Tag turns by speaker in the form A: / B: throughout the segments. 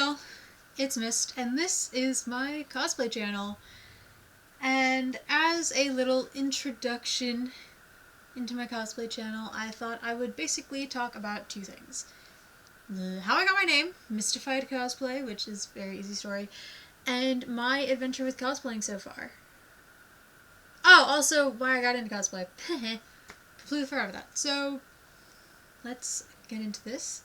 A: y'all, it's Mist, and this is my cosplay channel. And as a little introduction into my cosplay channel, I thought I would basically talk about two things. How I got my name, Mistified.Cosplay, which is a very easy story, and my adventure with cosplaying so far. Oh, also why I got into cosplay. Completely forgot about that. So, let's get into this.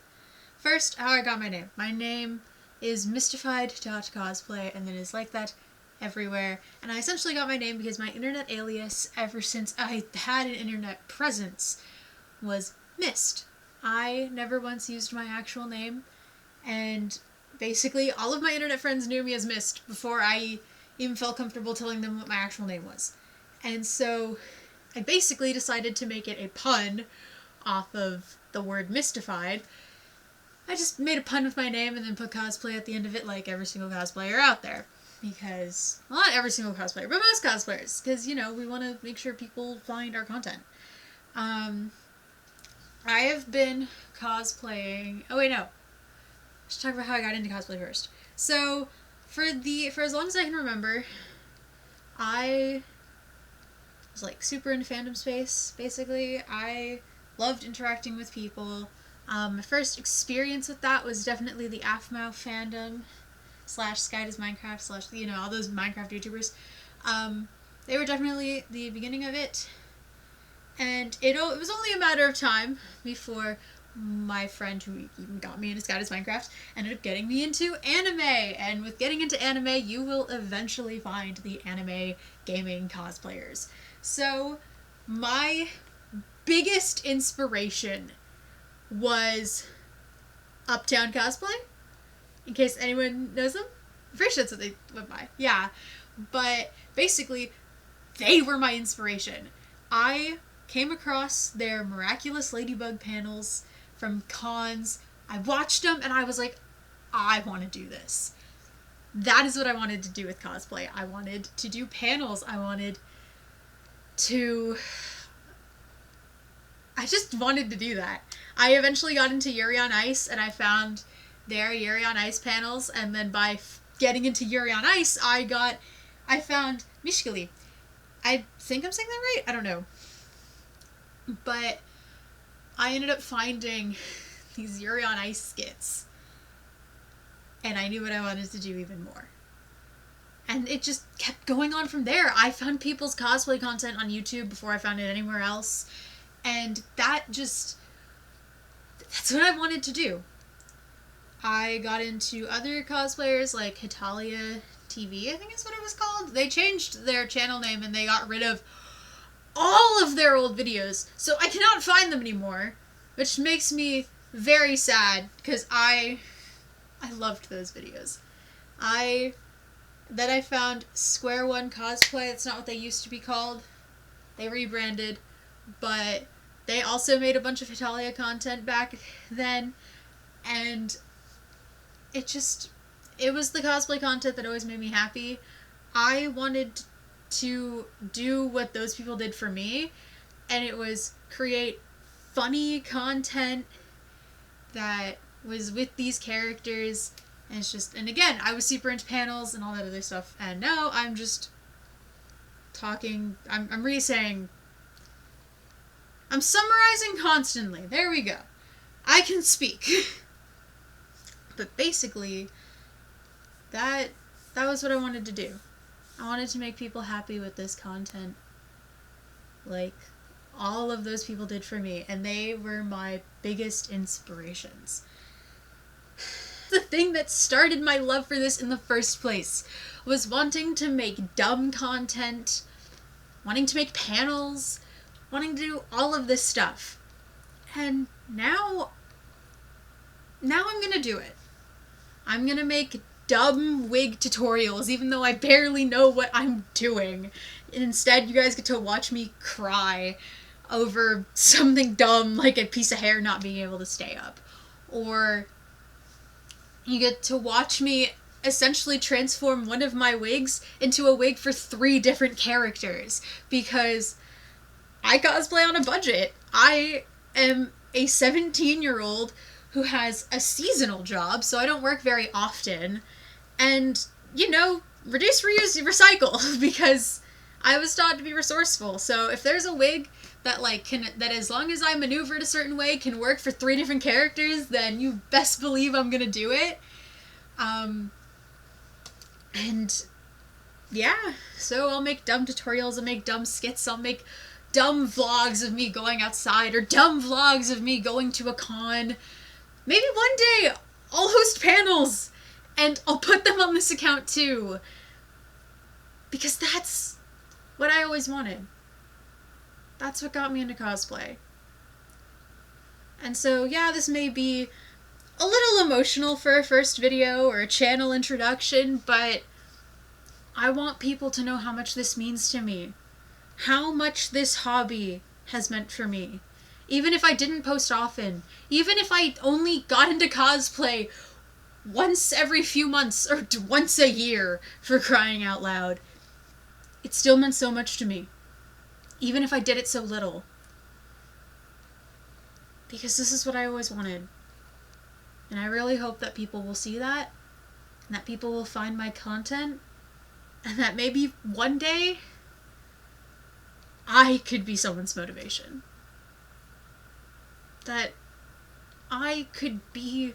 A: First, how I got my name. My name is Mistified.Cosplay, and it is like that everywhere. And I essentially got my name because my internet alias, ever since I had an internet presence, was Mist. I never once used my actual name, and basically all of my internet friends knew me as Mist before I even felt comfortable telling them what my actual name was. And so I basically decided to make it a pun off of the word mystified. I just made a pun with my name and then put cosplay at the end of it like every single cosplayer out there. Because, well, not every single cosplayer, but most cosplayers. Because, you know, we want to make sure people find our content. I have been cosplaying... Oh, wait, no. Let's talk about how I got into cosplay first. So, for as long as I can remember, I was, like, super into fandom space, basically. I loved interacting with people. My first experience with that was definitely the AFMAO fandom / Sky Does Minecraft / you know, all those Minecraft YouTubers. They were definitely the beginning of it. And it was only a matter of time before my friend who even got me into Sky Does Minecraft ended up getting me into anime. And with getting into anime, you will eventually find the anime gaming cosplayers. So, my biggest inspiration was Uptown Cosplay, in case anyone knows them. I'm pretty sure that's what they went by. Yeah, but basically, they were my inspiration. I came across their Miraculous Ladybug panels from cons. I watched them, and I was like, I want to do this. That is what I wanted to do with cosplay. I wanted to do panels. I just wanted to do that. I eventually got into Yuri on Ice, and I found their Yuri on Ice panels, and then by getting into Yuri on Ice, I found Mishkili. I think I'm saying that right? I don't know. But I ended up finding these Yuri on Ice skits, and I knew what I wanted to do even more. And it just kept going on from there. I found people's cosplay content on YouTube before I found it anywhere else. And that's what I wanted to do. I got into other cosplayers like Hitalia TV, I think is what it was called. They changed their channel name and they got rid of all of their old videos. So I cannot find them anymore, which makes me very sad because I loved those videos. Then I found Square One Cosplay. That's not what they used to be called. They rebranded, but they also made a bunch of Hitalia content back then, and it was the cosplay content that always made me happy. I wanted to do what those people did for me, and it was create funny content that was with these characters, and again, I was super into panels and all that other stuff, and now I'm just talking, I'm re-saying, I'm summarizing constantly. There we go. I can speak. But basically, that was what I wanted to do. I wanted to make people happy with this content, like all of those people did for me, and they were my biggest inspirations. The thing that started my love for this in the first place was wanting to make dumb content, wanting to make panels, wanting to do all of this stuff. And now I'm gonna do it. I'm gonna make dumb wig tutorials, even though I barely know what I'm doing. Instead, you guys get to watch me cry over something dumb like a piece of hair not being able to stay up. Or you get to watch me essentially transform one of my wigs into a wig for 3 different characters, because I cosplay on a budget. I am a 17-year-old who has a seasonal job, so I don't work very often, and, you know, reduce, reuse, recycle, because I was taught to be resourceful. So if there's a wig that, like, that as long as I maneuver it a certain way can work for 3 different characters, then you best believe I'm gonna do it. And yeah, so I'll make dumb tutorials, I'll make dumb skits, I'll make dumb vlogs of me going outside, or dumb vlogs of me going to a con. Maybe one day I'll host panels, and I'll put them on this account too. Because that's what I always wanted. That's what got me into cosplay. And so, yeah, this may be a little emotional for a first video or a channel introduction, but I want people to know how much this means to me. How much this hobby has meant for me. Even if I didn't post often. Even if I only got into cosplay once every few months or once a year, for crying out loud. It still meant so much to me. Even if I did it so little. Because this is what I always wanted. And I really hope that people will see that. And that people will find my content. And that maybe one day I could be someone's motivation. That I could be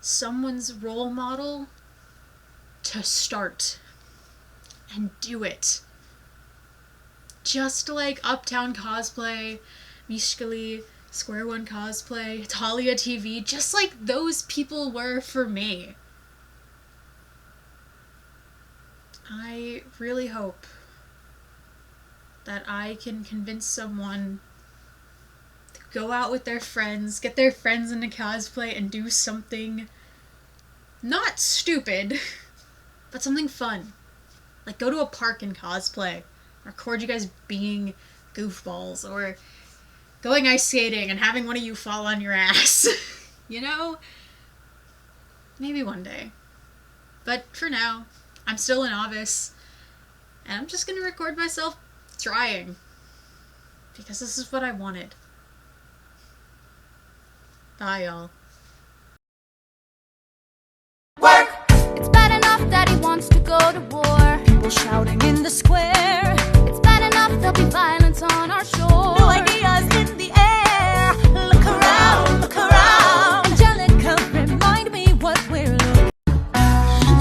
A: someone's role model to start and do it. Just like Uptown Cosplay, Mishkali, Square One Cosplay, Talia TV, just like those people were for me. I really hope that I can convince someone to go out with their friends, get their friends into cosplay, and do something not stupid, but something fun. Like go to a park and cosplay, record you guys being goofballs, or going ice skating and having one of you fall on your ass. You know? Maybe one day. But for now, I'm still a novice, and I'm just gonna record myself trying. Because this is what I wanted. Bye, y'all.
B: Work! It's bad enough that he wants to go to war.
C: People shouting in the square.
B: It's bad enough there'll be violence on our shore.
C: No ideas in the air. Look around, look around.
B: Angelica, remind me what we're looking.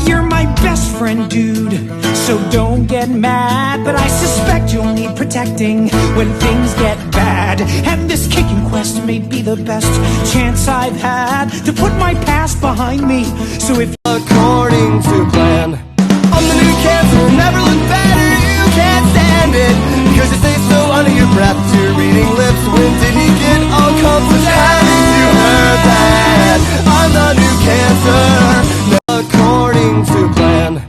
D: You're my best friend, dude, so don't get mad. But I suspect you'll need protecting when things get bad. And this kicking quest may be the best chance I've had to put my past behind me. So if
E: according to plan, I'm the new cancer, never look better, you can't stand it. Because you say so under your breath to your reading lips. When did he get all comfortable? Haven't you heard that? I'm the new cancer, according to plan.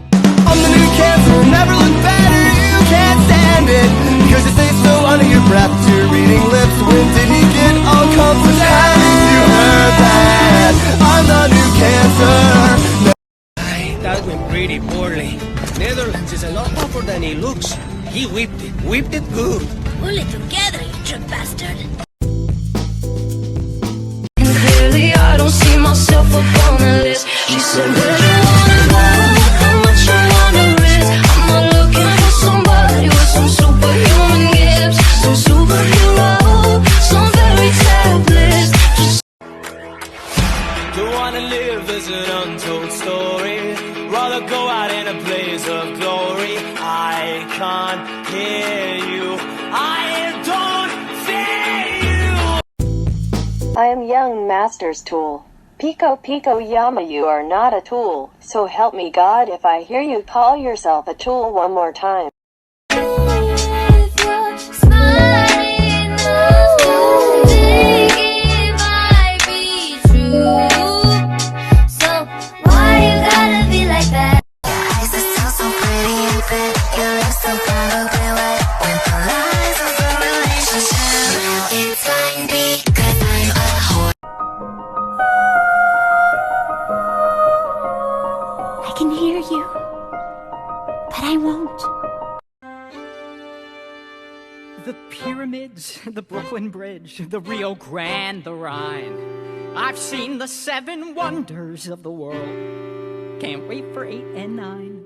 E: I'm the new cancer, never look better, you can't stand it. Because you say so under your breath to your reading lips. When did he get all comfortable? Haven't you heard that? I'm the new cancer.
F: That went pretty poorly. Netherlands is a lot tougher than he looks. He whipped it good.
G: Pull it together, you jerk bastard.
B: And clearly I don't see myself up on the list. She said, where do you wanna go? How much you wanna risk? I'm not looking for somebody with some superhuman gifts. Some superhero, some fairy tale bliss. Just
F: Don't wanna live as an untold story. Rather go out in a blaze of glory. I can't hear you. I don't feel you.
H: I am young master's tool. Pico Pico Yama, you are not a tool. So help me God if I hear you call yourself a tool one more time.
B: with your smiling nose, think it might be true. So why you gotta be like that?
G: Eyes are so pretty and fit. Your lips so probably wet. With the lies of a relationship, it's fine because I'm a whore.
C: I can hear you, but I won't.
I: The pyramids, the Brooklyn Bridge, the Rio Grande, the Rhine.
D: I've seen the 7 wonders of the world. Can't wait for 8 and 9.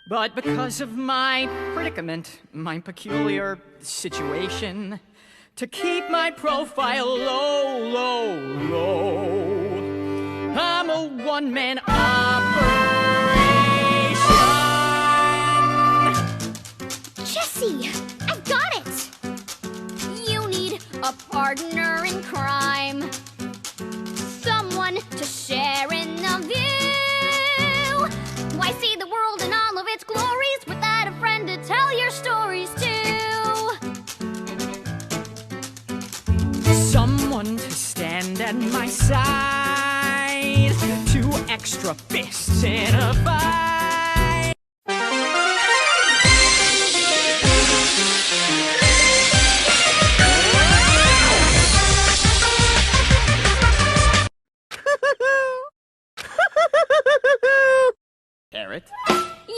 D: But because of my predicament, my peculiar situation, to keep my profile low, low, low, I'm a one-man operation.
I: Jesse, I've got it! You need a partner in crime. Someone to share in the view. Why see the world in all of its glories without a friend to tell your stories to?
D: Someone to stand at my side. 2 extra fists in a fight. Carrot.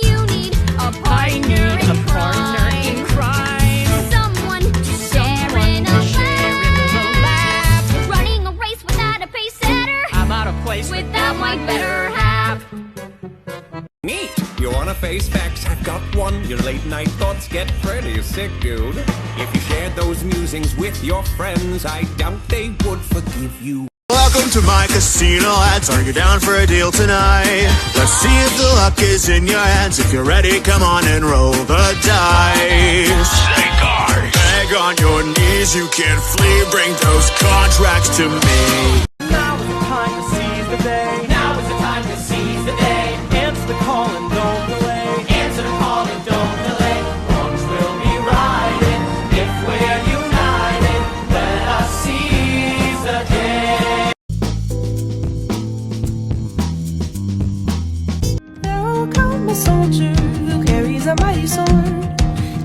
I: You need a partner in crime. Someone to share in a laugh. Running a race without a pace setter.
D: I'm out of place
I: Without my better half.
E: Neat! You wanna face facts? I've got one. Your late night thoughts get pretty sick, dude. If you shared those musings with your friends, I doubt they would forgive you.
J: Welcome to my casino ads. Are you down for a deal tonight? Let's see if the luck is in your hands. If you're ready, come on and roll the dice. Beg on your knees, you can't flee. Bring those contracts to me.
F: Now is the time to seize the day. Now is the time to seize the day. Answer the call and don't delay. Answer the call and don't delay. Wrongs will be righted if we're united. Let us seize the day.
C: There will come a soldier who carries a mighty sword.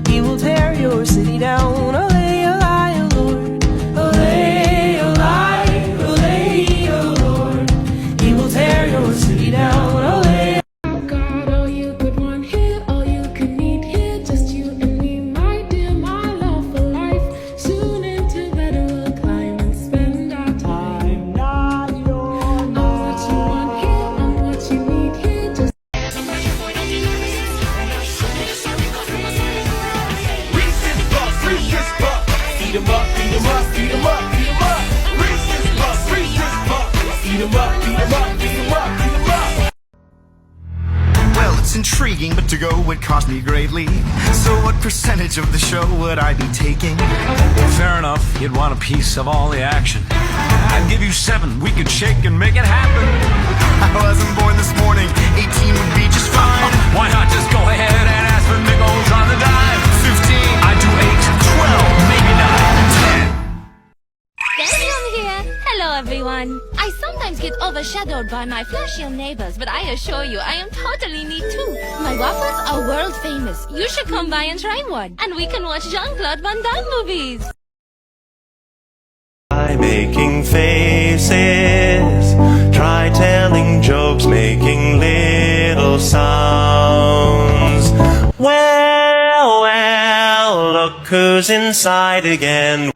C: He will tear your city down. Olay, olay, O Lord. Olay, olay, olay, O Lord. He will tear your city down. Olay.
K: God, all you could want here, all you could need here, just you and me, my dear, my love for life. Soon into bed we'll climb and spend our time.
D: not your
K: All that you want here, all what you need here, just
F: Eat 'em up, eat 'em up, eat 'em up, eat 'em up. Reese's Puffs, Reese's Puffs. Eat 'em up, eat 'em up, eat 'em up, eat 'em up.
J: Well, it's intriguing, but to go would cost me greatly. So what percentage of the show would I be taking?
L: Fair enough, you'd want a piece of all the action. I'd give you 7, we could shake and make it happen.
J: I wasn't born this morning, 18 would be just fine.
L: Why not just go ahead and ask for nickels on the dime?
J: 15,
L: I do 8, 12, maybe 9, 10.
I: Daniel here. Hello, everyone. I sometimes get overshadowed by my flashier neighbors, but I assure you, I am totally neat too. My waffles are world famous. You should come by and try one. And we can watch Jean-Claude Van Damme movies.
E: Try making faces. Try telling jokes, making little sounds. Well, well, look who's inside again.